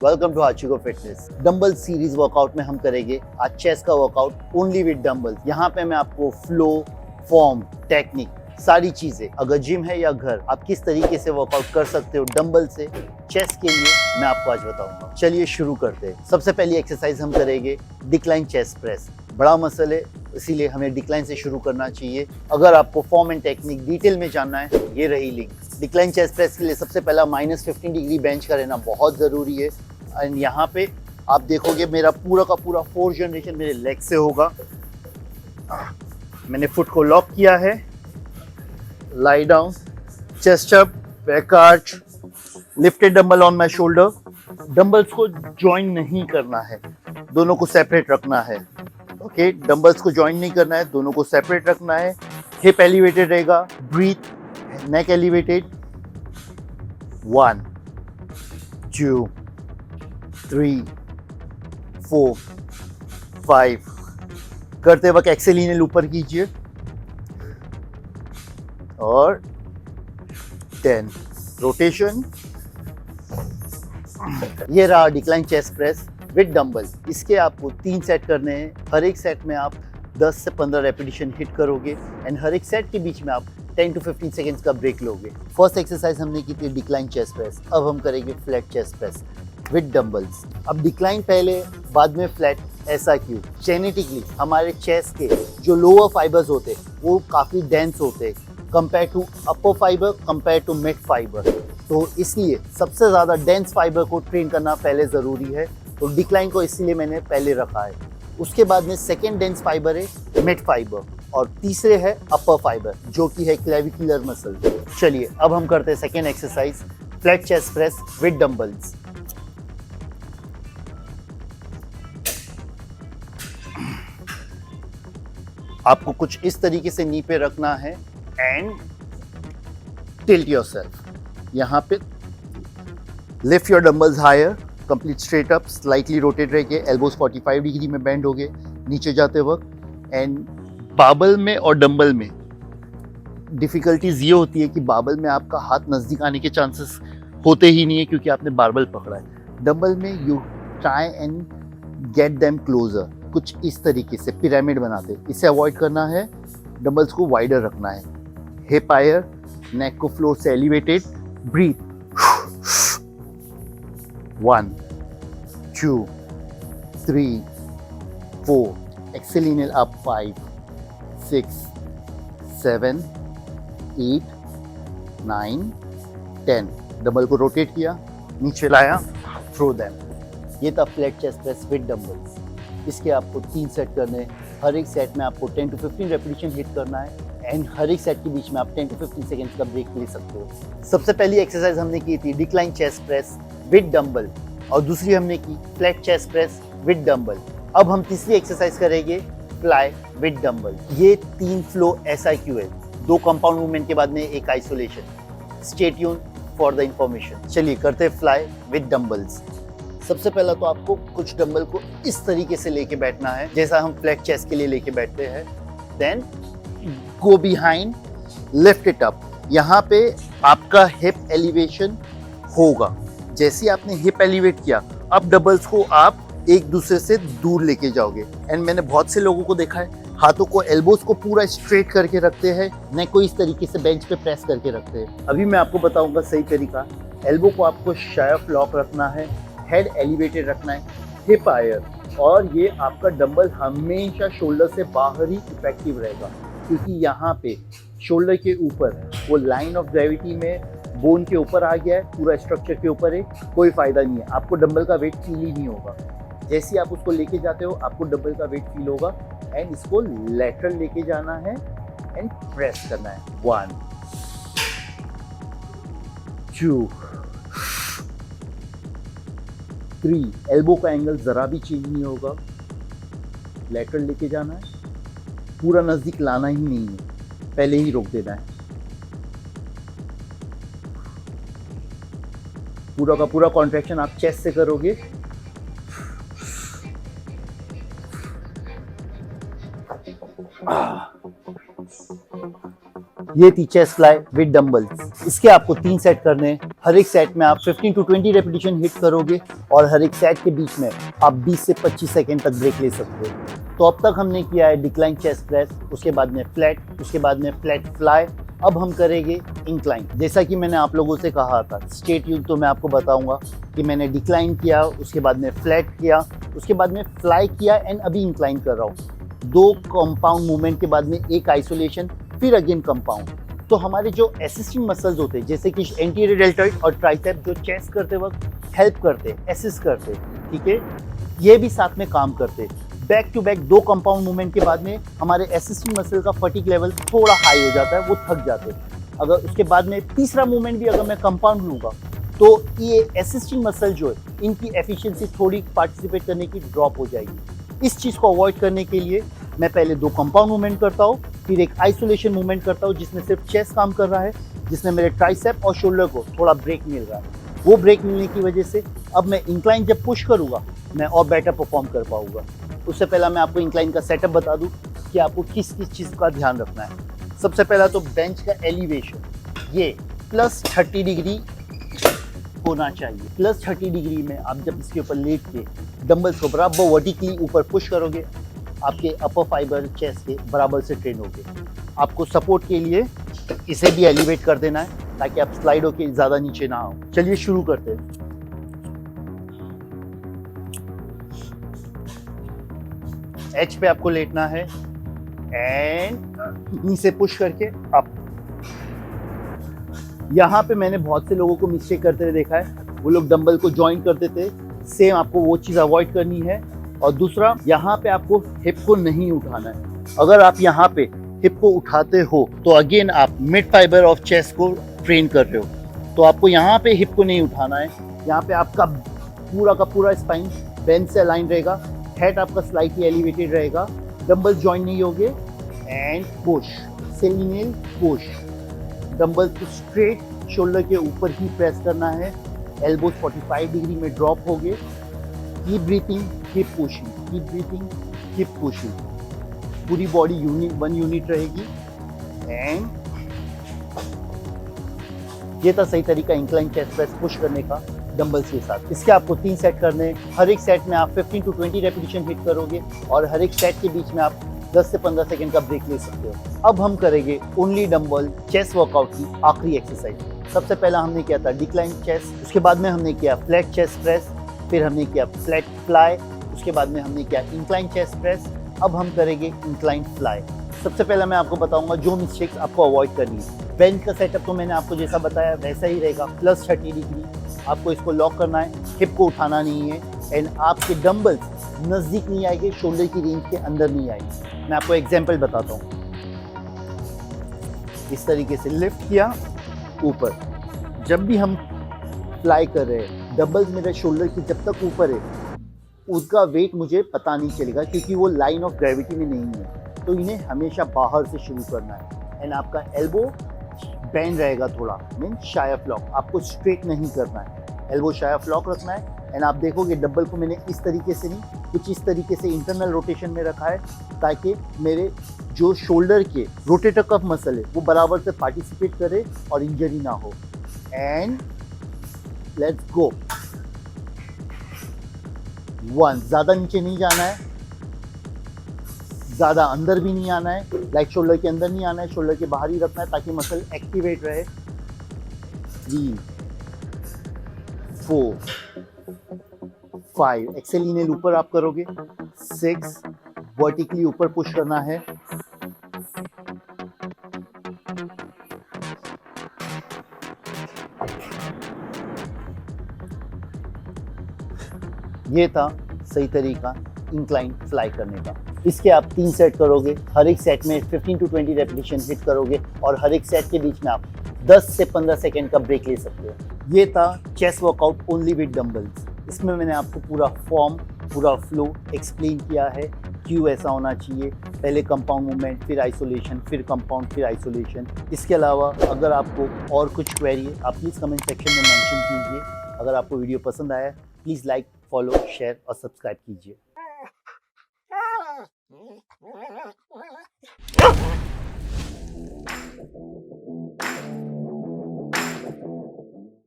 Welcome to Aachiko fitness. Dumbbell series workout में हम करेंगे आज चेस्ट का वर्कआउट ओनली विद डंबल। यहाँ पे मैं आपको फ्लो, फॉर्म, टेक्निक, सारी चीजें, अगर जिम है या घर, आप किस तरीके से वर्कआउट कर सकते हो डंबल से चेस्ट के लिए मैं आपको आज बताऊंगा। चलिए शुरू करते हैं। सबसे पहली एक्सरसाइज हम करेंगे डिक्लाइन चेस्ट प्रेस। बड़ा मसल है, इसीलिए हमें डिक्लाइन से शुरू करना चाहिए। अगर आपको फॉर्म एंड टेक्निक डिटेल में जानना है, ये रही लिंक। डिक्लाइन चेस्ट प्रेस के लिए सबसे पहला -15 डिग्री बेंच का रहना बहुत ज़रूरी है। एंड यहाँ पे आप देखोगे मेरा पूरा का पूरा 4 जनरेशन मेरे लेग से होगा। मैंने फुट को लॉक किया है, lie down, chest up, back arch, lifted dumbbell on my shoulder. Dumbbells को ज्वाइन नहीं करना है, दोनों को सेपरेट रखना है। ओके, डंबल्स को ज्वाइन नहीं करना है, दोनों को सेपरेट रखना है। हिप एलिवेटेड रहेगा, ब्रीथ, नेक एलिवेटेड। 1 2 3 4 5। करते वक्त एक्सेल इनहेल ऊपर कीजिए और 10 रोटेशन। ये रहा decline chest press with dumbbell. इसके आपको 3 सेट करने हैं। हर एक सेट में आप 10 से 15 रेपिटेशन हिट करोगे एंड हर एक सेट के बीच में आप 10 to 15 सेकेंड्स का ब्रेक लोगे। फर्स्ट एक्सरसाइज हमने की थी डिक्लाइन चेस्ट प्रेस। अब हम करेंगे flat chest press with dumbbells. अब डिक्लाइन पहले, बाद में फ्लैट। ऐसा क्यों? जेनेटिकली हमारे चेस्ट के जो लोअर फाइबर्स होते हैं वो काफ़ी डेंस होते हैं compare to upper fibre, compare to mid fibre. तो इसलिए सबसे ज़्यादा डेंस फाइबर को ट्रेन करना पहले ज़रूरी है। तो डिक्लाइन को इसलिए मैंने पहले रखा है। उसके बाद में सेकेंड डेंस फाइबर है मिड फाइबर और तीसरे है अपर फाइबर जो कि है क्लेविकुलर मसल। चलिए अब हम करते हैं second exercise flat chest press with dumbbells. आपको कुछ इस तरीके से नी पे रखना है एंड टिल्ट योरसेल्फ। यहाँ पे lift your dumbbells higher, complete straight up, slightly rotate रह के एल्बोज 45 डिग्री में बेंड हो गए नीचे जाते वक्त। एंड बाबल में और डंबल में डिफिकल्टीज ये होती है कि बाबल में आपका हाथ नजदीक आने के चांसेस होते ही नहीं है क्योंकि आपने बारबल पकड़ा है। डंबल में you try and get them closer, कुछ इस तरीके से पिरामिड बनाते। इसे अवॉइड करना है, डंबल्स को वाइडर रखना है। हिप हायर, नेक को फ्लोर से elevated, breathe. 1 2 3 4, exhale inhale up 5 6 7 8 9 10। Dumbbell को रोटेट किया, नीचे लाया, थ्रो देम। ये था flat chest press with dumbbells. इसके आपको 3 सेट करने हैं। हर एक सेट में आपको 10 to 15 रेपिटेशन हिट करना है एंड हर एक सेट के बीच में आप 10 to 15 सेकेंड्स का ब्रेक ले सकते हो। सबसे पहली एक्सरसाइज हमने की थी decline chest press with dumbbell और दूसरी हमने की flat chest press with dumbbell. अब हम तीसरी एक्सरसाइज करेंगे फ्लाई विद डंबल। ये 3 फ्लो ऐसा क्यों है, 2 कंपाउंड मूवमेंट के बाद में एक isolation. Stay tune for the information. चलिए करते हैं फ्लाई विद डंबल्स। सबसे पहला तो आपको कुछ डंबल को इस तरीके से लेके बैठना है जैसा हम फ्लैट चेस्ट के लिए लेके बैठते हैं। Then go behind, lift it up. यहाँ पे आपका हिप एलिवेशन होगा। जैसे ही आपने हिप एलिवेट किया, अब डंबल्स को आप एक दूसरे से दूर लेके जाओगे। एंड मैंने बहुत से लोगों को देखा है हाथों को, एल्बोज को पूरा स्ट्रेट करके रखते हैं, नेक को इस तरीके से बेंच पे प्रेस करके रखते हैं। अभी मैं आपको बताऊंगा सही तरीका। एल्बो को आपको शार्प लॉक रखना है, हेड एलिवेटेड रखना है, हिप हायर, और ये आपका डंबल हमेशा शोल्डर से बाहर ही इफेक्टिव रहेगा क्योंकि यहाँ पे शोल्डर के ऊपर वो लाइन ऑफ ग्रेविटी में बोन के ऊपर आ गया है, पूरा स्ट्रक्चर के ऊपर है। कोई फायदा नहीं है, आपको डंबल का वेट फील ही नहीं होगा। जैसे ही आप उसको लेके जाते हो आपको डंबल का वेट फील होगा एंड इसको लेटरल लेके जाना है एंड प्रेस करना है। 1 2 3। एल्बो का एंगल जरा भी चेंज नहीं होगा, लेटरल लेके जाना है, पूरा नजदीक लाना ही नहीं है, पहले ही रोक देना है। पूरा का पूरा कॉन्ट्रैक्शन आप चेस्ट से करोगे। ये थी चेस्ट फ्लाई विद डंबल्स। इसके आपको 3 सेट करने हैं। हर एक सेट में आप 15 टू 20 रेपिटेशन हिट करोगे और हर एक सेट के बीच में आप 20 से 25 सेकंड तक ब्रेक ले सकते हो। तो अब तक हमने किया है डिक्लाइन चेस्ट प्रेस, उसके बाद में फ्लैट, उसके बाद में फ्लैट फ्लाई। अब हम करेंगे इंक्लाइन। जैसा कि मैंने आप लोगों से कहा था, स्टे ट्यून, तो मैं आपको बताऊंगा कि मैंने डिक्लाइन किया, उसके बाद में फ्लैट किया, उसके बाद में फ्लाई किया एंड अभी इंक्लाइन कर रहा हूँ। 2 कंपाउंड मूवमेंट के बाद में एक आइसोलेशन, फिर अगेन कंपाउंड। तो हमारे जो असिस्टिंग मसल्स होते हैं जैसे कि एंटीरियर डेल्टॉइड और ट्राइसेप, जो चेस्ट करते वक्त हेल्प करते, असिस्ट करते, ठीक है, ये भी साथ में काम करते। Back to back 2 compound movement के बाद में हमारे असिस्टिंग मसल का फटीग लेवल थोड़ा हाई हो जाता है, वो थक जाते हैं। अगर उसके बाद में तीसरा मूवमेंट भी अगर मैं कंपाउंड लूँगा तो ये असिस्टिंग मसल जो है इनकी एफिशिएंसी थोड़ी पार्टिसिपेट करने की ड्रॉप हो जाएगी। इस चीज़ को अवॉइड करने के लिए मैं पहले 2 कंपाउंड मूवमेंट करता हूँ, फिर एक आइसोलेशन मूवमेंट करता हूँ जिसमें सिर्फ चेस्ट काम कर रहा है, जिसमें मेरे ट्राइसेप और शोल्डर को थोड़ा ब्रेक मिल रहा है। वो ब्रेक मिलने की वजह से अब मैं इंक्लाइन जब पुश करूँगा मैं और बेटर परफॉर्म कर पाऊँगा। उससे पहला मैं आपको इंक्लाइन का सेटअप बता दूँ कि आपको किस किस चीज़ का ध्यान रखना है। सबसे पहला तो बेंच का एलिवेशन, ये +30 डिग्री होना चाहिए। +30 डिग्री में आप जब इसके ऊपर लेट के डंबल्स को बराबर वर्टिकली ऊपर पुश करोगे, आपके अपर फाइबर चेस्ट के बराबर से ट्रेन होगे। आपको सपोर्ट के लिए इसे भी एलिवेट कर देना है ताकि आप स्लाइड होके ज़्यादा नीचे ना हो। चलिए शुरू करते हैं। एच पे आपको लेटना है एंड नीचे पुश करके अप। यहाँ पे मैंने बहुत से लोगों को मिस्टेक करते हुए देखा है, वो लोग डंबल को ज्वाइन कर देते। सेम आपको वो चीज़ अवॉइड करनी है। और दूसरा, यहाँ पे आपको हिप को नहीं उठाना है। अगर आप यहाँ पे हिप को उठाते हो तो अगेन आप मिड फाइबर ऑफ चेस्ट को ट्रेन कर रहे हो। तो आपको यहाँ पे हिप को नहीं उठाना है। यहाँ पे आपका पूरा का पूरा स्पाइन बेंच से अलाइन रहेगा, हेड आपका स्लाइटली एलिवेटेड रहेगा, डंबल ज्वाइन नहीं होंगे एंड पुश, सेलिनियल पुश। डंबल को स्ट्रेट शोल्डर के ऊपर ही प्रेस करना है। एल्बोज 45 डिग्री में ड्रॉप हो गए। Keep breathing, keep pushing, keep breathing, keep pushing. पूरी बॉडी वन यूनिट रहेगी एंड ये था सही तरीका इंक्लाइन चेस्ट प्रेस पुश करने का डंबल्स के साथ। इसके आपको 3 सेट करने हैं। हर एक सेट में आप 15 टू 20 रेपिटेशन हिट करोगे और हर एक सेट के बीच में आप 10 से 15 सेकंड का ब्रेक ले सकते हो। अब हम करेंगे ओनली डंबल चेस्ट वर्कआउट की आखिरी एक्सरसाइज। सबसे पहला हमने किया था डिक्लाइन चेस्ट, उसके बाद में हमने किया फ्लैट चेस्ट प्रेस, फिर हमने किया फ्लैट फ्लाई, उसके बाद में हमने किया इंक्लाइन चेस्ट प्रेस। अब हम करेंगे इंक्लाइन फ्लाई। सबसे पहला मैं आपको बताऊंगा जो मिस्टेक्स आपको अवॉइड करनी है। बेंच का सेटअप तो मैंने आपको जैसा बताया वैसा ही रहेगा, +30 डिग्री। आपको इसको लॉक करना है, हिप को उठाना नहीं है एंड आपके डंबल्स नज़दीक नहीं आएंगे, शोल्डर की रेंज के अंदर नहीं आएंगे। मैं आपको एग्जाम्पल बताता हूँ। इस तरीके से लिफ्ट किया ऊपर। जब भी हम फ्लाई कर रहे हैं, डंबल्स मेरे शोल्डर की जब तक ऊपर है उसका वेट मुझे पता नहीं चलेगा क्योंकि वो लाइन ऑफ ग्रेविटी में नहीं है। तो इन्हें हमेशा बाहर से शुरू करना है एंड आपका एल्बो बेंड रहेगा थोड़ा, मीन शायफ लॉक। आपको स्ट्रेट नहीं करना है, एल्बो शायफ लॉक रखना है एंड आप देखोगे डंबल को मैंने इस तरीके से नहीं, कुछ इस तरीके से इंटरनल रोटेशन में रखा है ताकि मेरे जो शोल्डर के रोटेटर कफ मसल है वो बराबर से पार्टिसिपेट करे और इंजरी ना हो। And let's go. 1, ज़्यादा नीचे नहीं जाना है, ज़्यादा अंदर भी नहीं आना है, लाइक शोल्डर के अंदर नहीं आना है, शोल्डर के बाहर ही रखना है ताकि मसल एक्टिवेट रहे। 3, 4, 5, एक्सेल इनहेल ऊपर आप करोगे। 6, वर्टिकली ऊपर पुश करना है। 'ये था सही तरीका इंक्लाइन फ्लाई करने का। इसके आप 3 सेट करोगे, हर एक सेट में 15 टू 20 रेपिटेशन हिट करोगे और हर एक सेट के बीच में आप 10 से 15 सेकंड का ब्रेक ले सकते हो। ये था chest workout only with dumbbells. इसमें मैंने आपको पूरा फॉर्म, पूरा फ्लो एक्सप्लेन किया है, क्यों ऐसा होना चाहिए। पहले कंपाउंड मूवमेंट, फिर आइसोलेशन, फिर कंपाउंड, फिर आइसोलेशन। इसके अलावा अगर आपको और कुछ क्वेरी है आप प्लीज़ कमेंट सेक्शन में मेंशन कीजिए। अगर आपको वीडियो पसंद आया प्लीज़ लाइक, फॉलो, शेयर और सब्सक्राइब कीजिए।